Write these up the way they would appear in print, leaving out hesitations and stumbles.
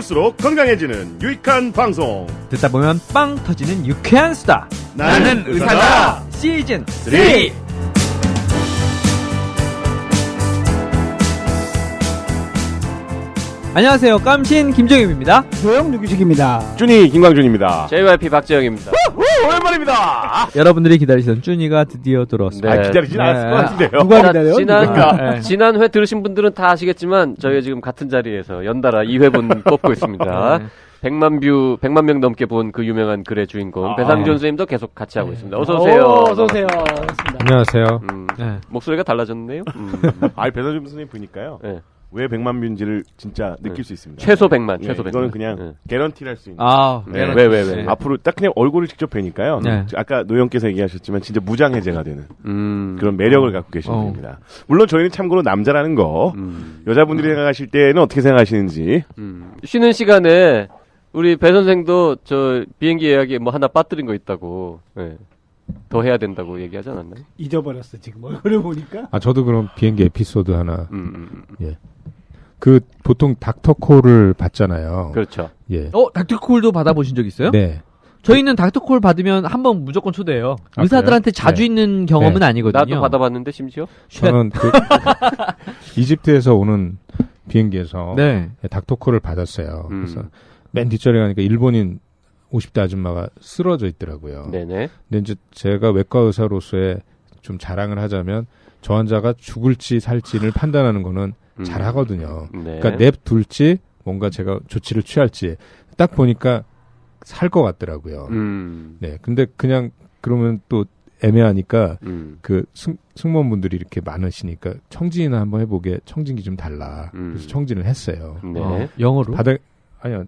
들을수록 건강해지는 유익한 방송. 듣다 보면 빵 터지는 유쾌한 수다. 나는 의사다. 시즌 3. 안녕하세요. 깜신 김정임입니다. 조영 누구식입니다. 준이 김광준입니다. JYP 박재영입니다. 오랜만입니다. 여러분들이 기다리시던 쭈니가 드디어 돌아왔습니다. 네. 기다리진 않았을 것 같은데요. 누가 기다려요? 지난 회 들으신 분들은 다 아시겠지만 저희가 지금 같은 자리에서 연달아 2회분 뽑고 있습니다. 100만 명 넘게 본 그 유명한 글의 주인공 배상준 선생님도 계속 같이 하고 있습니다. 어서 오세요. 어서 오세요. 안녕하세요. 목소리가 달라졌네요. 배상준 선생님 보니까요. 네. 왜 100만 뷰인지를 진짜 느낄 수 있습니다. 최소 100만. 예, 최소 100만. 이거는 그냥 개런티를 할 수 있는. 네. 왜? 앞으로 딱 그냥 얼굴을 직접 뵈니까요. 네. 아까 노영께서 얘기하셨지만 진짜 무장해제가 되는 그런 매력을 갖고 계신 분입니다. 물론 저희는 참고로 남자라는 거 여자분들이 생각하실 때는 어떻게 생각하시는지. 쉬는 시간에 우리 배 선생도 저 비행기 예약에 뭐 하나 빠뜨린 거 있다고. 네. 더 해야 된다고 얘기하지 않았나요? 잊어버렸어 지금 얼굴을 보니까. 저도 그럼 비행기 에피소드 하나. 예. 그 보통 닥터콜을 받잖아요. 그렇죠. 예. 닥터콜도 받아보신 적 있어요? 네. 저희는 닥터콜 받으면 한 번 무조건 초대해요. 의사들한테 자주 네. 있는 경험은 네. 아니거든요. 나도 받아봤는데 심지어. 저는 이집트에서 오는 비행기에서 네. 닥터콜을 받았어요. 그래서 맨 뒷자리에 가니까 일본인 50대 아줌마가 쓰러져 있더라고요. 네네. 근데 이제 제가 외과 의사로서의 좀 자랑을 하자면 저 환자가 죽을지 살지를 판단하는 거는 잘하거든요. 네. 그러니까 냅둘지 뭔가 제가 조치를 취할지 딱 보니까 살 것 같더라고요. 네. 근데 그냥 그러면 또 애매하니까 그 승무원분들이 이렇게 많으시니까 청진이나 한번 해보게 청진기 좀 달라. 그래서 청진을 했어요. 네. 영어로? 아니요,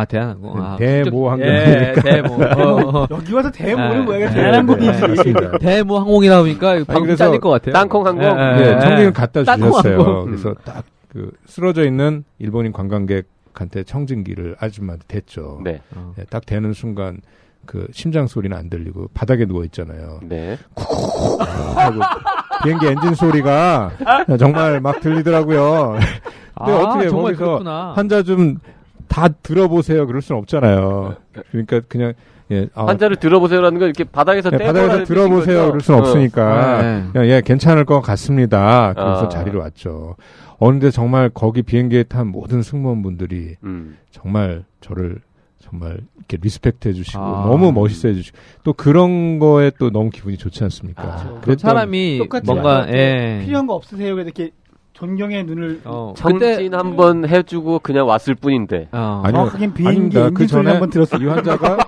대한항공. 대모 항공. 예, 대모. 여기 와서 대모는 뭐야? 네, 대한항공이지. 맞습니다. 대모 항공이라 보니까 방금 그래서 잘릴 것 같아요. 땅콩 항공. 네, 청진을 갖다 땅콩 주셨어요. 항공. 그래서 딱 그 쓰러져 있는 일본인 관광객한테 청진기를 아줌마한테 댔죠. 네. 네, 딱 대는 순간 그 심장 소리는 안 들리고 바닥에 누워 있잖아요. 네. 하고 비행기 엔진 소리가 정말 막 들리더라고요. 근데 어떻게 정말 거기서 그렇구나. 환자 좀 다 들어보세요. 그럴 순 없잖아요. 그러니까 그냥 환자를 들어보세요라는 건 이렇게 바닥에서 네, 바닥에서 들어보세요. 그럴 순 없으니까 그냥 괜찮을 것 같습니다. 그래서 자리로 왔죠. 근데 정말 거기 비행기에 탄 모든 승무원분들이 정말 저를 정말 이렇게 리스펙트 해주시고 너무 멋있어 해주시고 또 그런 거에 또 너무 기분이 좋지 않습니까? 그 사람이 똑같이 뭔가 필요한 거 없으세요? 이렇게 존경의 눈을 청진 한번 해주고 그냥 왔을 뿐인데. 아니요, 비행기 엔진 소리 한번 들었어요. 이 환자가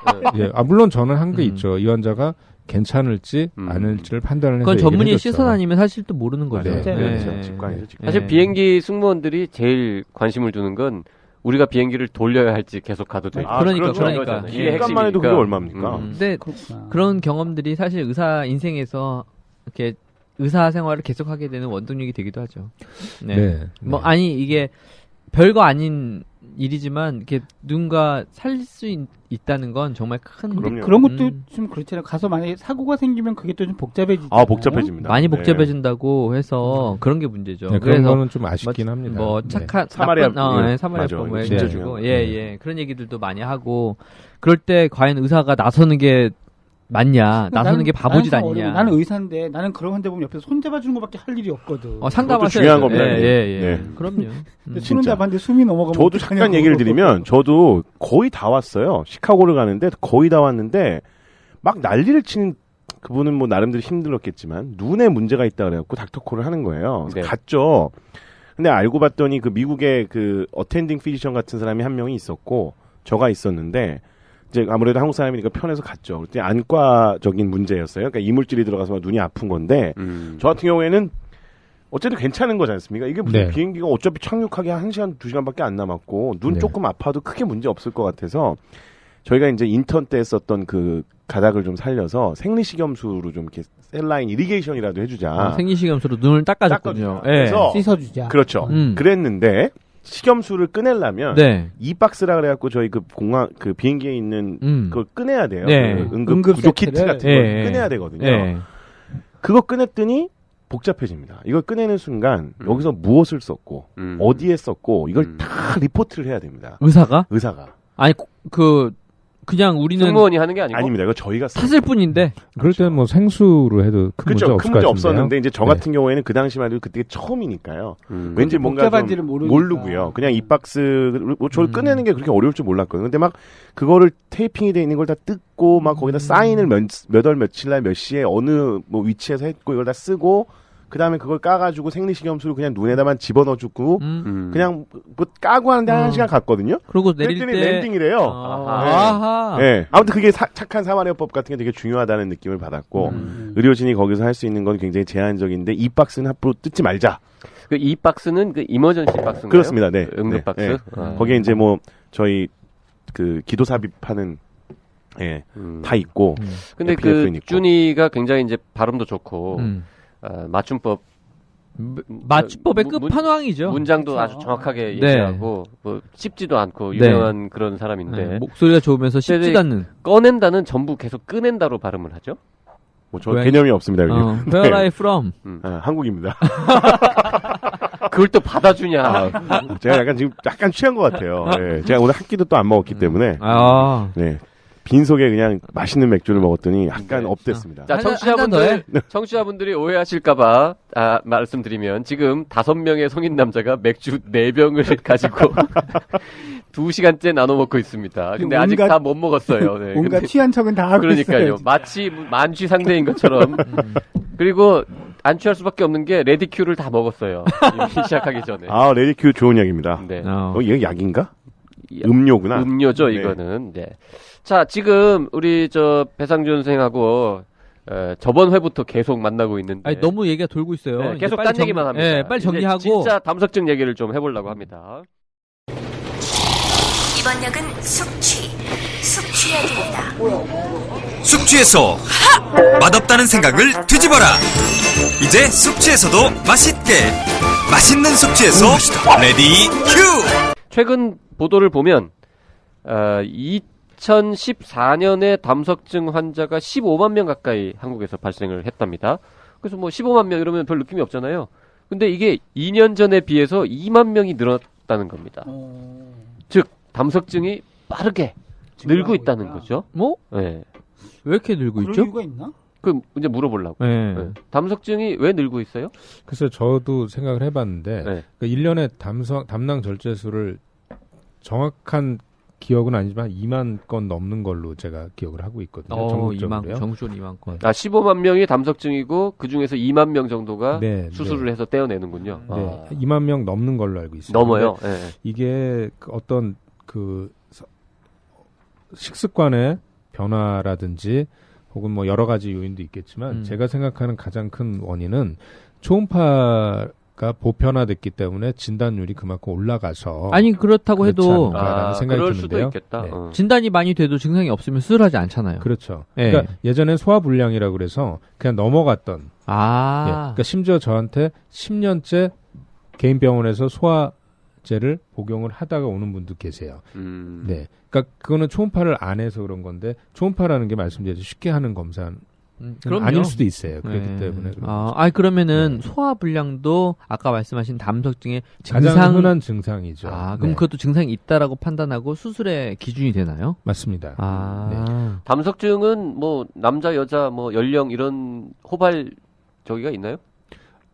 물론 저는 한 게 있죠. 이 환자가 괜찮을지 아닐지를 판단을 해서 그건 전문의의 해줬죠. 시선 아니면 사실 또 모르는 거죠. 네. 그렇죠. 직관이죠, 직관. 사실 비행기 승무원들이 제일 관심을 두는 건 우리가 비행기를 돌려야 할지 계속 가도 될지. 그러니까. 이게 시간만 해도 그게 얼마입니까? 근데 그런 경험들이 사실 의사 인생에서 이렇게 의사 생활을 계속하게 되는 원동력이 되기도 하죠. 네. 이게 별거 아닌 일이지만 이렇게 누군가 살릴 수 있다는 건 정말 큰. 그런 것도 좀 그렇잖아요. 가서 만약에 사고가 생기면 그게 또 좀 복잡해지죠. 복잡해집니다. 많이 복잡해진다고 해서 그런 게 문제죠. 네, 그런 거는 좀 아쉽긴 합니다. 착한 사마리아법 진짜 주고 그런 얘기들도 많이 하고 그럴 때 과연 의사가 나서는 게 맞냐? 나서는 게 바보짓 아니냐? 나는 의사인데 나는 그런 환자 보면 옆에서 손잡아 주는 것밖에 할 일이 없거든. 상담하셔야 중요한 겁니다. 예. 그럼요. 손은 잡았는데 숨이 넘어가면 저도 잠깐 얘기를 드리면 저도 거의 다 왔어요. 시카고를 가는데 거의 다 왔는데 막 난리를 치는 그분은 뭐 나름대로 힘들었겠지만 눈에 문제가 있다 그래갖고 닥터콜을 하는 거예요. 그래서 갔죠. 근데 알고 봤더니 그 미국의 그 어텐딩 피지션 같은 사람이 한 명이 있었고 저가 있었는데 이제 아무래도 한국 사람이니까 편해서 갔죠. 그때 안과적인 문제였어요. 그러니까 이물질이 들어가서 눈이 아픈 건데 저 같은 경우에는 어쨌든 괜찮은 거지 않습니까? 이게 무슨 비행기가 어차피 착륙하기 1시간, 2시간밖에 안 남았고 눈 조금 아파도 크게 문제 없을 것 같아서 저희가 이제 인턴 때 썼던 그 가닥을 좀 살려서 생리식염수로 좀 이렇게 셀라인 이리게이션이라도 해주자. 생리식염수로 눈을 닦아줬군요. 그래서 씻어주자. 그렇죠. 그랬는데 식염수를 꺼내려면 이 박스라 그래갖고 저희 그 공항 그 비행기에 있는 그걸 꺼내야 돼요. 그 응급 구조 키트 같은 걸 꺼내야 되거든요. 그거 꺼냈더니 복잡해집니다. 이걸 꺼내는 순간 여기서 무엇을 썼고 어디에 썼고 이걸 다 리포트를 해야 됩니다. 의사가? 아니 그냥 우리는 승무원이 하는 게 아니고 아닙니다. 이거 저희가 탔을 뿐인데. 그럴 때는 뭐 생수로 해도 큰 문제 없을 것 같은데요. 없었는데 이제 저 같은 경우에는 그 당시만 해도 그때 처음이니까요. 왠지 뭔가 좀 모르고요. 그냥 이 박스 저를 꺼내는 게 그렇게 어려울 줄 몰랐거든요. 근데 막 그거를 테이핑이 돼 있는 걸 다 뜯고 막 거기다 사인을 몇 월 며칠 날 몇 시에 어느 뭐 위치에서 했고 이걸 다 쓰고 그 다음에 그걸 까가지고 생리식염수를 그냥 눈에다만 집어넣어주고 그냥 뭐 까고 하는데 1시간 갔거든요. 그리고 내릴 때 랜딩이래요. 네. 아무튼 그게 착한 사마리아법 같은 게 되게 중요하다는 느낌을 받았고 의료진이 거기서 할 수 있는 건 굉장히 제한적인데 이 박스는 앞으로 뜯지 말자. 그 이 박스는 그 이머전시 박스인가요? 그렇습니다. 네. 응급 박스. 네. 거기에 이제 뭐 저희 그 기도 삽입하는 다 있고. 근데 그 준이가 굉장히 이제 발음도 좋고. 맞춤법의 끝판왕이죠. 문장도 그쵸. 아주 정확하게 얘기하고 뭐 씹지도 않고 유명한 그런 사람인데 목소리가 좋으면서 씹지도 않는. 꺼낸다는 전부 계속 꺼낸다로 발음을 하죠. 뭐 저 개념이 없습니다. Where are you from? 한국입니다. 그걸 또 받아주냐? 제가 약간 취한 것 같아요. 네. 제가 오늘 한 끼도 또 안 먹었기 때문에. 네. 빈속에 그냥 맛있는 맥주를 먹었더니 약간 업됐습니다. 자, 청취자분들이 오해하실까봐 말씀드리면 지금 5명의 성인 남자가 맥주 4병을 가지고 2시간째 나눠 먹고 있습니다. 근데 아직 다 못 먹었어요. 네. 뭔가 취한 척은 다 하고 그러니까요. 있어요. 마치 만취 상태인 것처럼. 그리고 안 취할 수밖에 없는 게 레디큐를 다 먹었어요. 시작하기 전에. 레디큐 좋은 약입니다. 네. 이게 약인가? 음료구나. 음료죠, 이거는. 네. 자, 지금 우리 배상준 선생하고 저번 회부터 계속 만나고 있는데. 아니, 너무 얘기가 돌고 있어요. 네, 계속 딴 얘기만 합니다. 네, 빨리 정리하고. 진짜 담석증 얘기를 좀 해보려고 합니다. 이번 역은 숙취역입니다. 숙취해소 맛없다는 생각을 뒤집어라. 이제 숙취해소도 맛있게. 맛있는 숙취해소 레디 큐. 최근 보도를 보면 2014년에 담석증 환자가 15만 명 가까이 한국에서 발생을 했답니다. 그래서 뭐 15만 명 이러면 별 느낌이 없잖아요. 근데 이게 2년 전에 비해서 2만 명이 늘었다는 겁니다. 즉 담석증이 빠르게 늘고 있다는 거죠. 뭐? 네. 왜 이렇게 늘고 있죠? 그런 이유가 있나? 그 이제 물어보려고. 네. 네. 담석증이 왜 늘고 있어요? 글쎄요, 저도 생각을 해봤는데 네. 그러니까 1년에 담낭 절제수를 정확한 기억은 아니지만 2만 건 넘는 걸로 제가 기억을 하고 있거든요. 전국적으로요. 전국적으로 2만 건. 15만 명이 담석증이고 그 중에서 2만 명 정도가 수술을 해서 떼어내는군요. 네, 2만 명 넘는 걸로 알고 있습니다. 넘어요. 네. 이게 어떤 그 식습관의 변화라든지 혹은 뭐 여러 가지 요인도 있겠지만 제가 생각하는 가장 큰 원인은 초음파가 보편화됐기 때문에 진단율이 그만큼 올라가서 아니 그렇다고 해도 생각이 그럴 드는데요. 수도 있겠다. 네. 진단이 많이 돼도 증상이 없으면 수술하지 않잖아요. 그렇죠. 그러니까 예전엔 소화불량이라고 그래서 그냥 넘어갔던. 그러니까 심지어 저한테 10년째 개인 병원에서 소화제를 복용을 하다가 오는 분도 계세요. 네. 그러니까 그거는 초음파를 안 해서 그런 건데 초음파라는 게 말씀드렸죠. 쉽게 하는 검사는 아닐 수도 있어요. 그렇기 때문에. 그러면은 소화불량도 아까 말씀하신 담석증의 가장 흔한 증상이죠. 그럼 그것도 증상이 있다라고 판단하고 수술의 기준이 되나요? 맞습니다. 네. 담석증은 뭐 남자, 여자, 뭐 연령 이런 호발 저기가 있나요?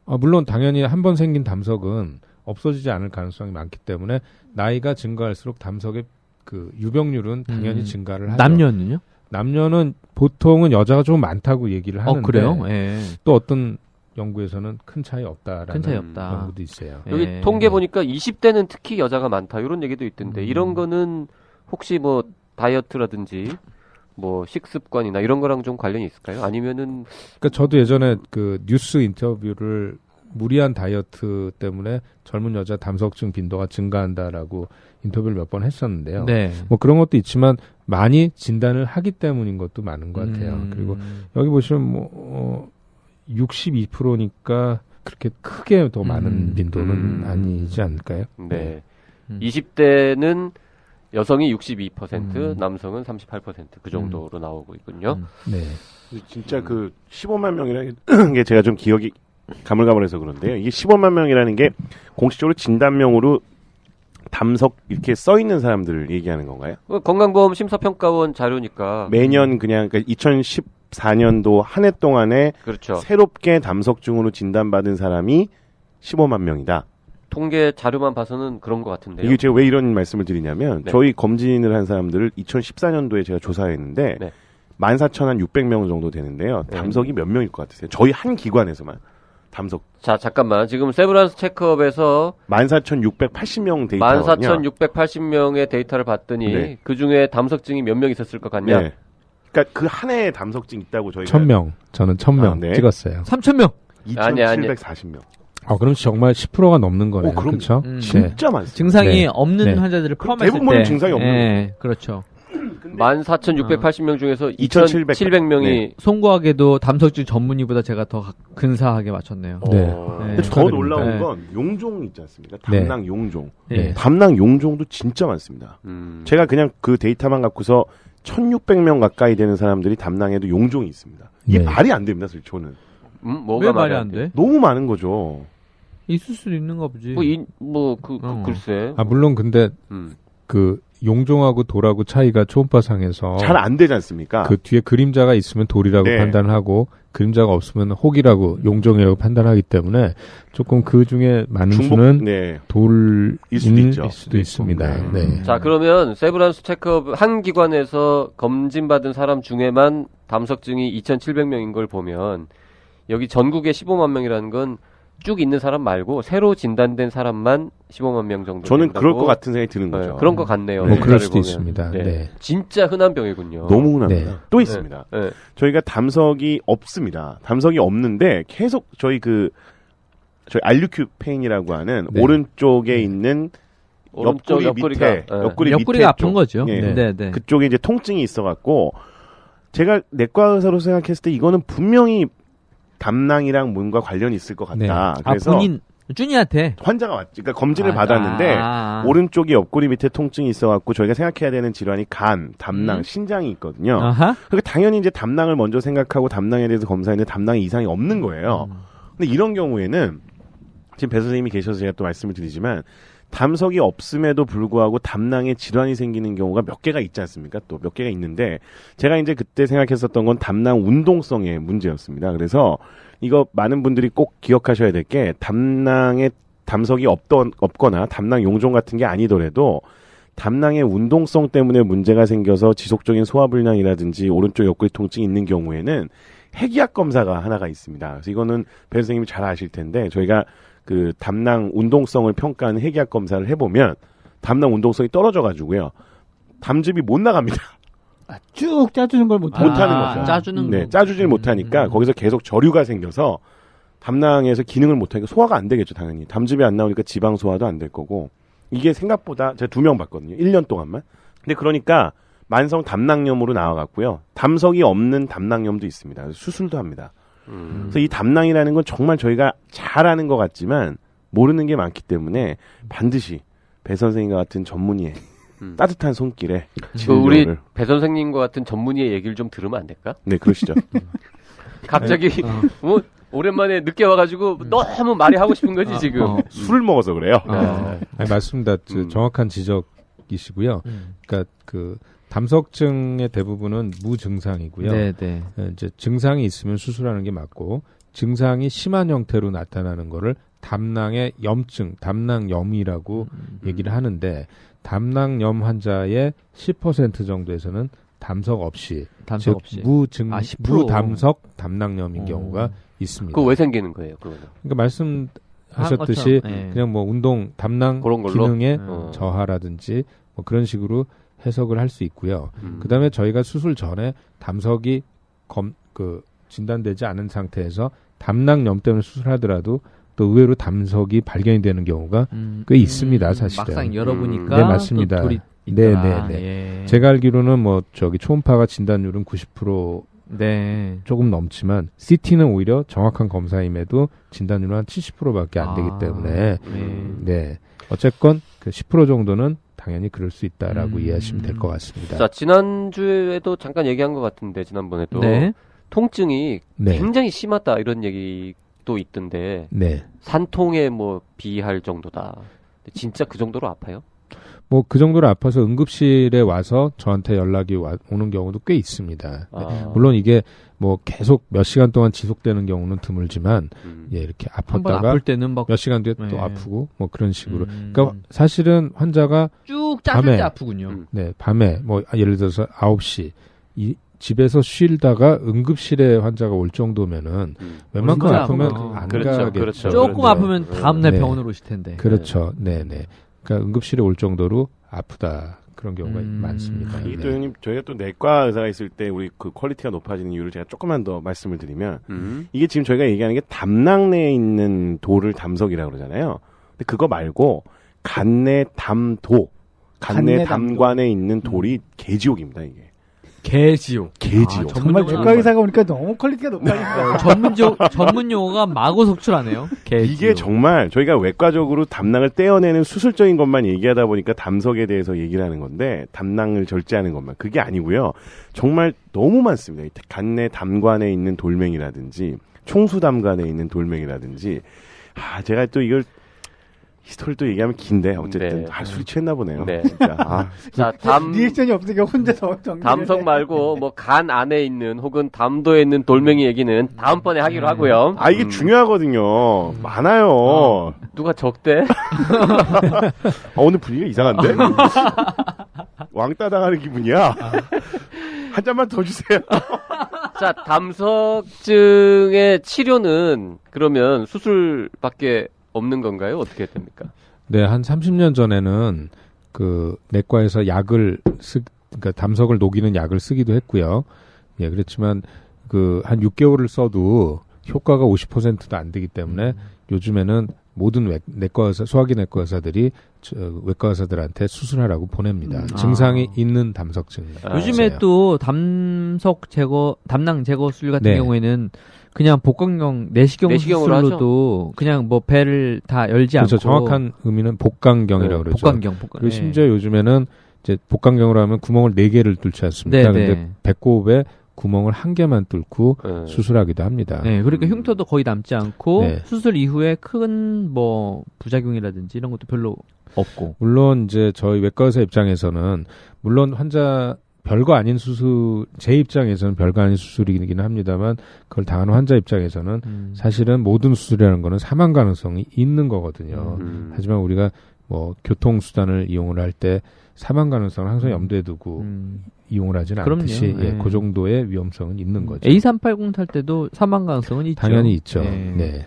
물론 당연히 한 번 생긴 담석은 없어지지 않을 가능성이 많기 때문에 나이가 증가할수록 담석의 그 유병률은 당연히 증가를 하죠. 남녀는요? 남녀는 보통은 여자가 좀 많다고 얘기를 하는데 그래요? 또 어떤 연구에서는 큰 차이 없다라는 연구도 있어요. 여기 통계 보니까 20대는 특히 여자가 많다 이런 얘기도 있던데 이런 거는 혹시 뭐 다이어트라든지 뭐 식습관이나 이런 거랑 좀 관련이 있을까요? 아니면은 그러니까 저도 예전에 그 뉴스 인터뷰를 무리한 다이어트 때문에 젊은 여자 담석증 빈도가 증가한다라고 인터뷰를 몇 번 했었는데요. 뭐 그런 것도 있지만 많이 진단을 하기 때문인 것도 많은 것 같아요. 그리고 여기 보시면 뭐 62%니까 그렇게 크게 더 많은 빈도는 아니지 않을까요? 네. 20대는 여성이 62%, 남성은 38% 그 정도로 나오고 있군요. 네. 진짜 그 15만 명이라는 게 제가 좀 기억이 가물가물해서 그런데요. 이게 15만 명이라는 게 공식적으로 진단명으로 담석 이렇게 써 있는 사람들을 얘기하는 건가요? 건강보험 심사평가원 자료니까 매년 그냥 2014년도 한 해 동안에 그렇죠. 새롭게 담석증으로 진단받은 사람이 15만 명이다. 통계 자료만 봐서는 그런 것 같은데요. 이게 제가 왜 이런 말씀을 드리냐면 네. 저희 검진을 한 사람들을 2014년도에 제가 조사했는데 네. 14,600명 정도 되는데요. 담석이 몇 명일 것 같으세요? 저희 한 기관에서만 담석. 자, 잠깐만. 지금 세브란스 체크업에서 14,680명 데이터거든요. 14,680명의 데이터를 봤더니 네. 그중에 담석증이 몇 명 있었을 것 같냐? 네. 그러니까 그 한 해에 담석증 있다고 저희가 1,000명. 저는 1,000명 네. 찍었어요. 3,000명. 2,740명. 그럼 정말 10%가 넘는 거네요. 그럼요. 그렇죠? 진짜 많습니다. 증상이 네. 없는 네. 환자들을 포함했을 때 대부분은 증상이 없는 네, 그렇죠. 14,680명 중에서 2,700 2,700명이 네. 송구하게도 담석증 전문의보다 제가 더 근사하게 맞췄네요. 네. 네. 더 축하드립니다. 놀라운 네. 건 용종 있지 않습니까? 담낭 용종. 네. 담낭 용종도 진짜 많습니다. 제가 그냥 그 데이터만 갖고서 1,600명 가까이 되는 사람들이 담낭에도 용종이 있습니다. 이게 네. 말이 안 됩니다, 솔직히 저는. 뭐가 왜 말이 안 돼? 너무 많은 거죠. 있을 수도 있는가 보지. 글쎄. 물론 근데 음. 그 용종하고 돌하고 차이가 초음파상에서 잘 안 되지 않습니까? 그 뒤에 그림자가 있으면 돌이라고 네. 판단하고 그림자가 없으면 혹이라고 용종이라고 판단하기 때문에 조금 그 중에 많은 수는 네. 돌일 수도 있죠. 있습니다. 네. 자, 그러면 세브란스 체크업 한 기관에서 검진받은 사람 중에만 담석증이 2,700명인 걸 보면 여기 전국에 15만 명이라는 건 쭉 있는 사람 말고 새로 진단된 사람만 15만 명 정도. 저는 된다고. 그럴 것 같은 생각이 드는 거죠. 그런 것 같네요. 뭐 그럴 숫자를 수도 보면. 있습니다. 네. 네. 진짜 흔한 병이군요. 너무 흔합니다. 네. 또 있습니다. 네. 저희가 담석이 없습니다. 담석이 없는데 계속 저희 알류큐 페인이라고 하는 네. 오른쪽에 있는 오른쪽 옆구리 밑에 옆구리 옆구리가 밑에 아픈 쪽. 거죠. 예. 네, 네. 그쪽에 이제 통증이 있어갖고 제가 내과 의사로 생각했을 때 이거는 분명히 담낭이랑 뭔가 관련이 있을 것 같다. 네. 그래서 본인 준이한테 환자가 왔지. 그러니까 검진을 받았는데 오른쪽에 옆구리 밑에 통증이 있어갖고 저희가 생각해야 되는 질환이 간, 담낭, 신장이 있거든요. 아하. 그러니까 당연히 이제 담낭을 먼저 생각하고 담낭에 대해서 검사했는데 담낭에 이상이 없는 거예요. 근데 이런 경우에는 지금 배 선생님이 계셔서 제가 또 말씀을 드리지만 담석이 없음에도 불구하고 담낭에 질환이 생기는 경우가 몇 개가 있지 않습니까? 또 몇 개가 있는데 제가 이제 그때 생각했었던 건 담낭 운동성의 문제였습니다. 그래서 이거 많은 분들이 꼭 기억하셔야 될 게 담낭에 담석이 없거나 담낭 용종 같은 게 아니더라도 담낭의 운동성 때문에 문제가 생겨서 지속적인 소화불량이라든지 오른쪽 옆구리 통증이 있는 경우에는 핵의학 검사가 하나가 있습니다. 그래서 이거는 배 선생님이 잘 아실 텐데 저희가 그 담낭 운동성을 평가하는 핵의학 검사를 해보면 담낭 운동성이 떨어져가지고요. 담즙이 못 나갑니다. 쭉 짜주는 걸 못하는 거죠. 짜주는 네, 짜주질 못하니까 거기서 계속 저류가 생겨서 담낭에서 기능을 못하니까 소화가 안 되겠죠, 당연히. 담즙이 안 나오니까 지방 소화도 안 될 거고. 이게 생각보다 제가 2명 봤거든요. 1년 동안만. 근데 그러니까 만성 담낭염으로 나와갖고요. 담석이 없는 담낭염도 있습니다. 그래서 수술도 합니다. 그래서 이 담낭이라는 건 정말 저희가 잘 아는 것 같지만 모르는 게 많기 때문에 반드시 배 선생님과 같은 전문의의 따뜻한 손길에 우리 배 선생님과 같은 전문의의 얘기를 좀 들으면 안 될까? 네, 그러시죠. 갑자기 뭐 오랜만에 늦게 와가지고 너무 말이 하고 싶은 거지 지금. 술을 먹어서 그래요. 아니, 맞습니다. 정확한 지적이시고요. 그러니까 그 담석증의 대부분은 무증상이고요. 네, 네. 이제 증상이 있으면 수술하는 게 맞고 증상이 심한 형태로 나타나는 거를 담낭의 염증, 담낭염이라고 얘기를 하는데 담낭염 환자의 10% 정도에서는 담석 없이 담석 없이 무담석 담낭염인 경우가 있습니다. 그거 왜 생기는 거예요, 그거는? 그러니까 말씀하셨듯이 네. 그냥 뭐 운동 담낭 그런 걸로? 기능의 저하라든지 뭐 그런 식으로 해석을 할 수 있고요. 그다음에 저희가 수술 전에 담석이 진단되지 않은 상태에서 담낭염 때문에 수술하더라도 또 의외로 담석이 발견이 되는 경우가 꽤 있습니다, 사실은. 막상 열어보니까 네, 맞습니다. 또 돌이 네, 있더라. 네, 네. 예. 제가 알기로는 뭐 초음파가 진단율은 90% 네. 조금 넘지만 CT는 오히려 정확한 검사임에도 진단율은 한 70%밖에 안 되기 때문에 네. 어쨌건 그 10% 정도는 당연히 그럴 수 있다라고 이해하시면 될 것 같습니다. 자, 지난주에도 잠깐 얘기한 것 같은데 지난번에도 네. 통증이 네. 굉장히 심하다 이런 얘기 또 있던데 네. 산통에 뭐 비할 정도다. 진짜 그 정도로 아파요? 뭐 그 정도로 아파서 응급실에 와서 저한테 연락이 오는 경우도 꽤 있습니다. 물론 이게 뭐 계속 몇 시간 동안 지속되는 경우는 드물지만 예, 이렇게 아팠다가 아플 때는 막 몇 시간 뒤에 네. 또 아프고 뭐 그런 식으로. 그러니까 사실은 환자가 쭉 짰을 때 아프군요. 네, 밤에 뭐 예를 들어서 9시 집에서 쉬다가 응급실에 환자가 올 정도면은 웬만큼 아프면 안 가겠죠. 그렇죠. 조금 아프면 다음날 병원으로 오실 텐데. 그렇죠. 네네. 그러니까 응급실에 올 정도로 아프다. 그런 경우가 많습니다. 이게 또 형님, 저희가 또 내과 의사가 있을 때 우리 그 퀄리티가 높아지는 이유를 제가 조금만 더 말씀을 드리면 이게 지금 저희가 얘기하는 게 담낭 내에 있는 도를 담석이라고 그러잖아요. 근데 그거 말고 간내 담도, 간내 담관에 있는 돌이 개지옥입니다, 이게. 개지옥. 정말 내과 의사가 오니까 너무 퀄리티가 높아진다. 전문 용어가 마구 속출하네요. 개지옥. 이게 정말 저희가 외과적으로 담낭을 떼어내는 수술적인 것만 얘기하다 보니까 담석에 대해서 얘기를 하는 건데 담낭을 절제하는 것만 그게 아니고요. 정말 너무 많습니다. 간내 담관에 있는 돌멩이라든지 총수 담관에 있는 돌멩이라든지 제가 또 이걸 히스토리를 또 얘기하면 긴데 어쨌든 술이 취했나 보네요. 네. 진짜. 자, 리액션이 없으니까 혼자서 담석 말고 뭐 간 안에 있는 혹은 담도에 있는 돌멩이 얘기는 다음번에 하기로 하고요. 이게 중요하거든요. 많아요. 누가 적대? 오늘 분위기가 이상한데? 왕따 당하는 기분이야. 한 잔만 더 주세요. 자, 담석증의 치료는 그러면 수술밖에 없는 건가요? 어떻게 됩니까? 네, 한 30년 전에는 그 내과에서 그러니까 담석을 녹이는 약을 쓰기도 했고요. 예, 그렇지만 그 한 6개월을 써도 효과가 50%도 안 되기 때문에 요즘에는 모든 내과 의사, 소화기 내과 의사들이 외과 의사들한테 수술하라고 보냅니다. 증상이 있는 담석증. 요즘에 또 담낭 제거 수술 같은 경우에는 그냥 복강경 내시경 수술로도 그냥 뭐 배를 다 열지 그렇죠. 않고 정확한 의미는 복강경이라고 그러죠. 복강경. 그리고 심지어 요즘에는 이제 복강경으로 하면 구멍을 4개를 뚫지 않습니까? 근데 배꼽에 구멍을 1개만 뚫고 수술하기도 합니다. 네, 그러니까 흉터도 거의 남지 않고 수술 이후에 큰 뭐 부작용이라든지 이런 것도 별로 없고. 물론 이제 저희 외과 의사 입장에서는 물론 환자 별거 아닌 수술, 제 입장에서는 별거 아닌 수술이긴 합니다만 그걸 당하는 환자 입장에서는 사실은 모든 수술이라는 거는 사망 가능성이 있는 거거든요. 하지만 우리가 뭐 교통수단을 이용을 할 때 사망 가능성을 항상 염두에 두고 이용을 하지는 않듯이 그 정도의 위험성은 있는 거죠. A380 탈 때도 사망 가능성은 있죠. 당연히 있죠. 네.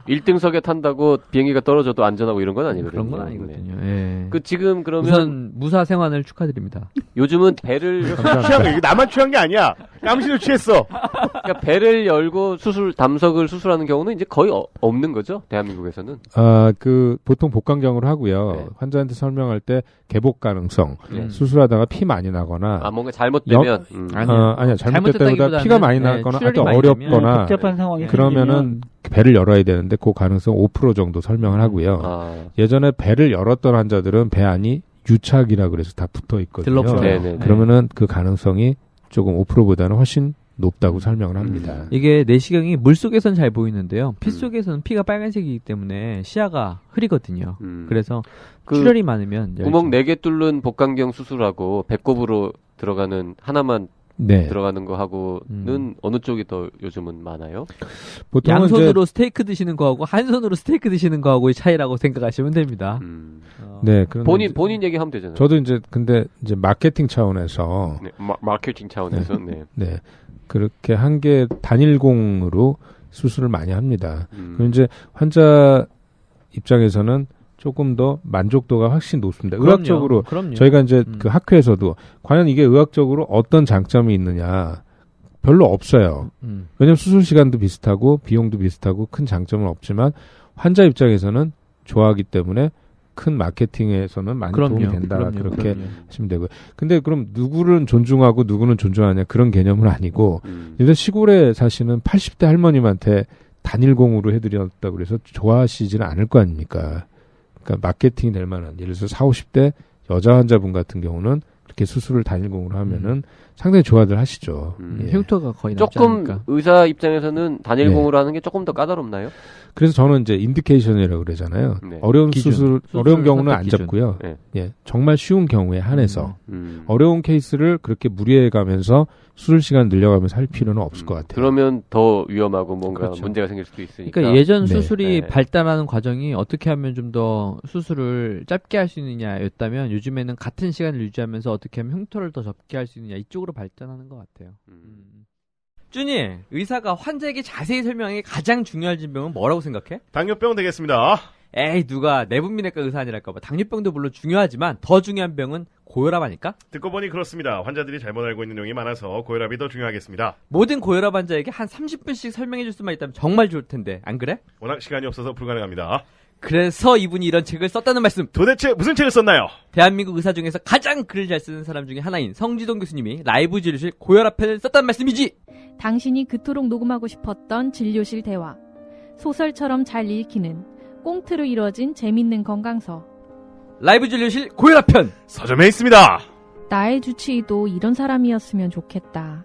1등석에 탄다고 비행기가 떨어져도 안전하고 이런 건 아니거든요. 그런 건 아니거든요. 네. 그 지금 그러면 우선 무사 생환을 축하드립니다. 요즘은 배를 이게 나만 취한 게 아니야. 깜신도 취했어. 그러니까 배를 열고 담석을 수술하는 경우는 이제 거의 없는 거죠, 대한민국에서는. 보통 복강경으로 하고요. 환자한테 설명할 때 개복 가능성, 수술하다가 피 많이 나거나, 뭔가 잘못되면, 아니야, 잘못됐다기보다 피가 많이 나거나, 아주 어렵거나, 복잡한 상황이 그러면은 배를 열어야 되는데 그 가능성 5% 정도 설명을 하고요. 예전에 배를 열었던 환자들은 배 안이 유착이라 그래서 다 붙어 있거든요. 그러면은 그 가능성이 조금 5%보다는 훨씬 높다고 설명을 합니다. 이게 내시경이 물속에선 잘 보이는데요. 피 속에서는 피가 빨간색이기 때문에 시야가 흐리거든요. 그래서 출혈이 많으면 구멍 4개 뚫는 복강경 수술하고 배꼽으로 들어가는 하나만 들어가는 거 하고는 어느 쪽이 더 요즘은 많아요? 보통은 양손으로 스테이크 드시는 거하고 한 손으로 스테이크 드시는 거하고의 차이라고 생각하시면 됩니다. 네, 본인 얘기하면 되잖아요. 저도 근데 마케팅 차원에서 마케팅 차원에서 네. 그렇게 한 개 단일공으로 수술을 많이 합니다. 그럼 이제 환자 입장에서는 조금 더 만족도가 확실히 높습니다. 의학적으로 저희가 이제 그 학회에서도 과연 이게 의학적으로 어떤 장점이 있느냐 별로 없어요. 왜냐하면 수술 시간도 비슷하고 비용도 비슷하고 큰 장점은 없지만 환자 입장에서는 좋아하기 때문에 큰 마케팅에서는 많이 도움이 된다. 그렇게 하시면 되고요. 근데 그럼 누구를 존중하고 누구는 존중하냐 그런 개념은 아니고 예를 시골에 사시는 80대 할머님한테 단일공으로 해드렸다고 그래서 좋아하시지는 않을 거 아닙니까? 그러니까 마케팅이 될 만한 예를 들어서 40, 50대 여자 환자분 같은 경우는 이렇게 수술을 단일공으로 하면은 상당히 좋아들 하시죠. 예. 흉터가 거의 남지 조금 않으니까. 의사 입장에서는 단일공으로 하는 게 조금 더 까다롭나요? 그래서 저는 이제 인디케이션이라고 그러잖아요. 네. 어려운 기준. 어려운 경우는 안 기준. 잡고요. 네. 예, 정말 쉬운 경우에 한해서 음. 어려운 케이스를 그렇게 무리해가면서 수술 시간 늘려가면서 할 필요는 없을 것 같아요. 그러면 더 위험하고 뭔가 그렇죠. 문제가 생길 수도 있으니까. 그러니까 예전 네. 수술이 네. 발달하는 과정이 어떻게 하면 좀 더 수술을 짧게 할 수 있느냐였다면 요즘에는 같은 시간을 유지하면서 어떻게 하면 흉터를 더 적게 할 수 있느냐 이쪽으로 발전하는 것 같아요. 준이, 의사가 환자에게 자세히 설명하는 게 가장 중요한 질병은 뭐라고 생각해? 당뇨병 되겠습니다. 에이, 누가 내분비내과 의사 아니랄까봐. 당뇨병도 물론 중요하지만 더 중요한 병은 고혈압 아닐까? 듣고 보니 그렇습니다. 환자들이 잘못 알고 있는 내용이 많아서 고혈압이 더 중요하겠습니다. 모든 고혈압 환자에게 한 30분씩 설명해줄 수만 있다면 정말 좋을 텐데, 안 그래? 워낙 시간이 없어서 불가능합니다. 그래서 이분이 이런 책을 썼다는 말씀. 도대체 무슨 책을 썼나요? 대한민국 의사 중에서 가장 글을 잘 쓰는 사람 중에 하나인 성지동 교수님이 라이브 진료실 고혈압 편을 썼다는 말씀이지. 당신이 그토록 녹음하고 싶었던 진료실 대화. 소설처럼 잘 읽히는 꽁트로 이루어진 재밌는 건강서. 라이브 진료실 고혈압 편. 서점에 있습니다. 나의 주치의도 이런 사람이었으면 좋겠다.